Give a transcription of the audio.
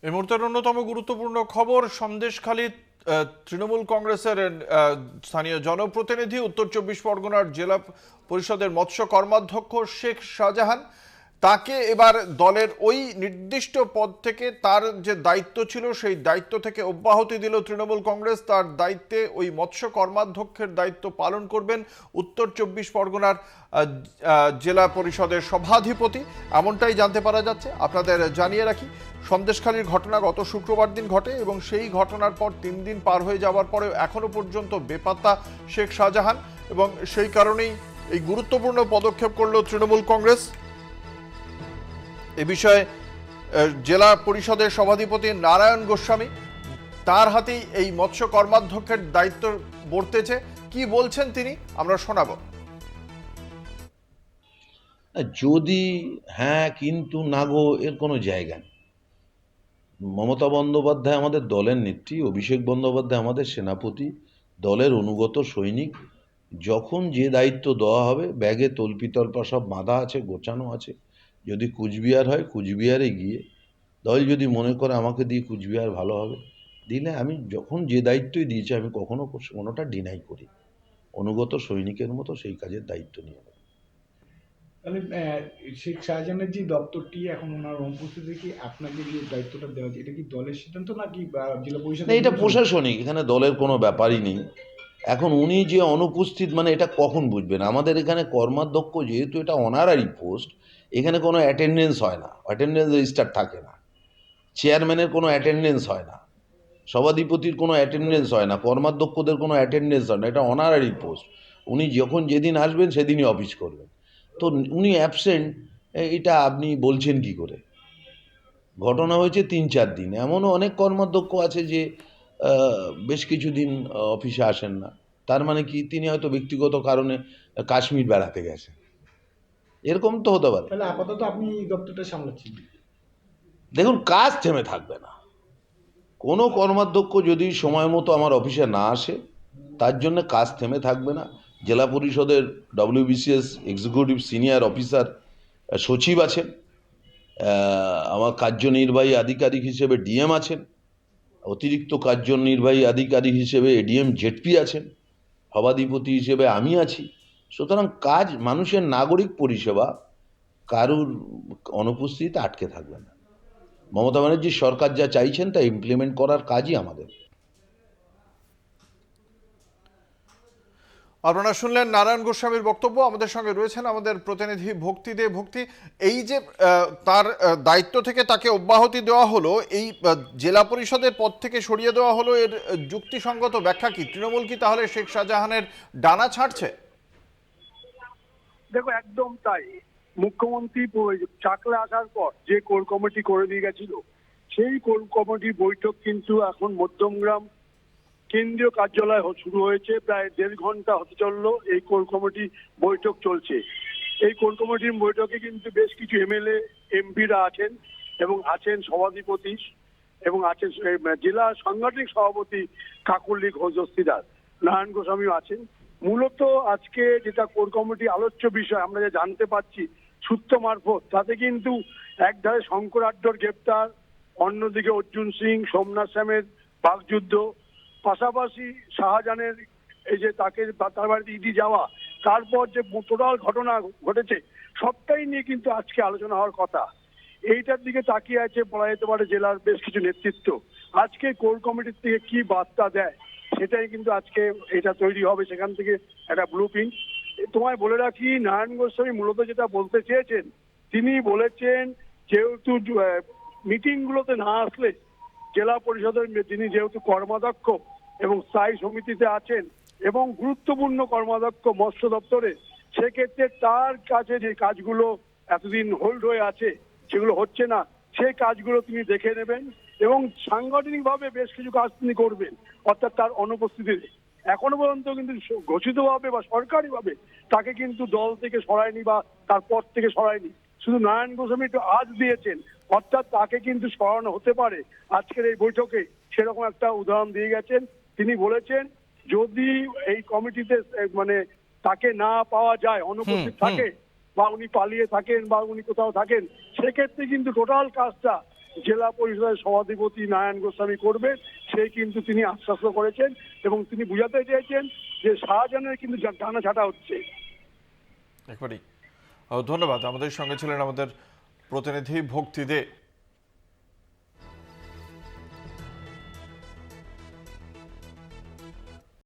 এই মুহূর্তের অন্যতম গুরুত্বপূর্ণ খবর, সন্দেশখালী তৃণমূল কংগ্রেসের স্থানীয় জনপ্রতিনিধি, উত্তর চব্বিশ পরগনার জেলা পরিষদের মৎস্য কর্মাধ্যক্ষ শেখ শাহজাহান, তাকে এবার দলের ওই নির্দিষ্ট পদ থেকে তার যে দায়িত্ব ছিল সেই দায়িত্ব থেকে অব্যাহতি দিল তৃণমূল কংগ্রেস। তার দায়িত্বে ওই মৎস্য কর্মাধ্যক্ষের দায়িত্ব পালন করবেন উত্তর চব্বিশ পরগনার জেলা পরিষদের সভাধিপতি, এমনটাই জানতে পারা যাচ্ছে। আপনাদের জানিয়ে রাখি, সন্দেশখালীর ঘটনা গত শুক্রবার দিন ঘটে এবং সেই ঘটনার পর 3 দিন পার হয়ে যাওয়ার পরেও এখনো পর্যন্ত বেপাত্তা শেখ শাহজাহান, এবং সেই কারণেই এই গুরুত্বপূর্ণ পদক্ষেপ করল তৃণমূল কংগ্রেস। এ বিষয়ে জেলা পরিষদের সভাধিপতি নারায়ণ গোস্বামী, তার হাতেই এই মৎস্য কর্মাধ্যক্ষের দায়িত্ব বর্তেছে। কি বলছেন তিনি আমরা শোনাবো। যদি হ্যাঁ কিন্তু না গো এর কোনো জায়গা নেই। মমতা বন্দ্যোপাধ্যায় আমাদের দলের নেত্রী, অভিষেক বন্দ্যোপাধ্যায় আমাদের সেনাপতি, দলের অনুগত সৈনিক। যখন যে দায়িত্ব দেওয়া হবে ব্যাগে তল্পিতল্পা সব বাঁধা আছে, গোছানো আছে। যদি কুচবিহার হয়, কুচবিহারে গিয়ে দল যদি মনে করে আমাকে দিয়ে কুচবিহার ভালো হবে, দিলে আমি যখন যে দায়িত্বই দিয়েছি আমি কখনো কোনোটা ডিনাই করি। অনুগত সৈনিকের মতো সেই কাজের দায়িত্ব নিয়ে নেব। তাহলে শেখ শাহজাহানের যে দপ্তরটি এখন ওনার অনুপস্থিতিতে কি আপনাকে যে দায়িত্বটা দেওয়া হয়েছে, এটা কি দলের সিদ্ধান্ত নাকি জেলা পরিষদ? না, এটা প্রশাসনিক, এখানে দলের কোনো ব্যাপারই নেই। এখন উনি যে অনুপস্থিত মানে এটা কখন বুঝবেন? আমাদের এখানে কর্মাধ্যক্ষ যেহেতু এটা অনারারি পোস্ট, এখানে কোনো অ্যাটেন্ডেন্স হয় না, অ্যাটেন্ডেন্স রেজিস্টার থাকে না, চেয়ারম্যানের কোনো অ্যাটেন্ডেন্স হয় না, সভাধিপতির কোনো অ্যাটেন্ডেন্স হয় না, কর্মাধ্যক্ষদের কোনো অ্যাটেন্ডেন্স হয় না। এটা অনারারি পোস্ট। উনি যখন যেদিন আসবেন সেদিনই অফিস করবেন। তো উনি অ্যাবসেন্ট, এটা আপনি বলছেন কি করে? ঘটনা হয়েছে 3-4 দিন। এমনও অনেক কর্মাধ্যক্ষ আছে যে বেশ কিছুদিন অফিসে আসেন না। তার মানে কি তিনি হয়তো ব্যক্তিগত কারণে কাশ্মীর বেড়াতে গেছেন, এরকম তো হতে পারে। তাহলে আপাতত আপনি এই দপ্তরটা সামলাচ্ছেন? দেখুন, কাজ থেমে থাকবে না। কোনো কর্মাধ্যক্ষ যদি সময় মতো আমার অফিসে না আসে, তার জন্য কাজ থেমে থাকবে না। জেলা পরিষদের WBCS এক্সিকিউটিভ সিনিয়র অফিসার সচিব আছেন, আমার কার্যনির্বাহী আধিকারিক হিসেবে DM আছেন, অতিরিক্ত কার্যনির্বাহী আধিকারিক হিসেবে ADM ZP আছেন, সভাধিপতি হিসেবে আমি আছি। সুতরাং কাজ, মানুষের নাগরিক পরিষেবা কারুর অনুপস্থিতিতে আটকে থাকবে না। মমতা ব্যানার্জির সরকার যা চাইছেন তা ইমপ্লিমেন্ট করার কাজই আমাদের। আপনারা শুনলেন নারায়ণ গোস্বামীর বক্তব্য। আমাদের সঙ্গে রয়েছেন আমাদের প্রতিনিধি ভক্তি দে। ভক্তি, এই যে তার দায়িত্ব থেকে তাকে অব্যাহতি দেওয়া হলো, এই জেলা পরিষদের পদ থেকে সরিয়ে দেওয়া হলো, এর যুক্তিসঙ্গত ব্যাখ্যা কি? তৃণমূল কি তাহলে শেখ শাহজাহানের ডানা ছাড়ছে? দেখো, একদম তাই। মুখ্যমন্ত্রী চাকলে আসার পর যে কোর কমিটি করে দিয়ে গেছিল, সেই কোর কমিটির বৈঠক কিন্তু এখন মধ্যমগ্রাম কেন্দ্রীয় কার্যালয় শুরু হয়েছে। প্রায় 1.5 ঘন্টা হতে চললো এই কোর কমিটি বৈঠক চলছে। এই কোর কমিটির বৈঠকে কিন্তু বেশ কিছু MLA MPরা আছেন, এবং আছেন সভাধিপতি, এবং আছেন জেলা সাংগঠনিক সভাপতি কাকলি ঘোষ দস্তিদার, নারায়ণ গোস্বামীও আছেন। মূলত আজকে যেটা কোর কমিটি আলোচ্য বিষয় আমরা যে জানতে পাচ্ছি সূত্র মারফত, তাতে কিন্তু একধারে শঙ্কর আড্ডর গ্রেপ্তার, অন্যদিকে অর্জুন সিং, সোমনাথ শ্যামের বাকযুদ্ধ, পাশাপাশি শাহজাহানের এই যে তাকে তার বাড়িতে ইডি যাওয়া, তারপর যে টোটাল ঘটনা ঘটেছে সবটাই নিয়ে কিন্তু আজকে আলোচনা হওয়ার কথা। এইটার দিকে তাকিয়ে আছে বলা যেতে পারে জেলার বেশ কিছু নেতৃত্ব। আজকে কোর কমিটির থেকে কি বার্তা দেয় সেটাই কিন্তু আজকে এটা তৈরি হবে, সেখান থেকে একটা ব্লুপ্রিন্ট। তোমায় বলে রাখি, নারায়ণ গোস্বামী মূলত যেটা বলতে চেয়েছেন, তিনি বলেছেন যেহেতু মিটিং গুলোতে না আসলে জেলা পরিষদের তিনি যেহেতু কর্মাধ্যক্ষ এবং স্থায়ী সমিতিতে আছেন এবং গুরুত্বপূর্ণ কর্মাধ্যক্ষ মৎস্য দপ্তরে, সেক্ষেত্রে তার কাছে যে কাজগুলো এতদিন হোল্ড হয়ে আছে, সেগুলো হচ্ছে না, সেই কাজগুলো তিনি দেখে নেবেন এবং সাংগঠনিকভাবে বেশ কিছু কাজ তিনি করবেন, অর্থাৎ তার অনুপস্থিতিতে। এখনো পর্যন্ত কিন্তু ঘোষিতভাবে বা সরকারিভাবে তাকে কিন্তু দল থেকে সরায়নি বা তার পদ থেকে সরায়নি। শুধু নারায়ণ গোস্বামী একটু আজ দিয়েছেন, অর্থাৎ তাকে কিন্তু সরানো হতে পারে আজকের এই বৈঠকে, সেরকম একটা উদাহরণ দিয়ে গেছেন। তিনি বলেছেন যদি এই কমিটিতে মানে তাকে না পাওয়া যায়, অনুপস্থিত থাকে, বা উনি পালিয়ে থাকেন বা উনি কোথাও থাকেন, সেক্ষেত্রে কিন্তু টোটাল কাজটা জেলা পরিষদের সভাধিপতি নারায়ণ গোস্বামী করবেন সেই কিন্তু তিনি আশ্বাস করেছেন এবং তিনি বুঝাতে চেয়েছেন যে শাহজাহানের কিন্তু ডানা ছাটা হচ্ছে। একবারই ধন্যবাদ। আমাদের সঙ্গে ছিলেন আমাদের প্রতিনিধি ভক্তি দে।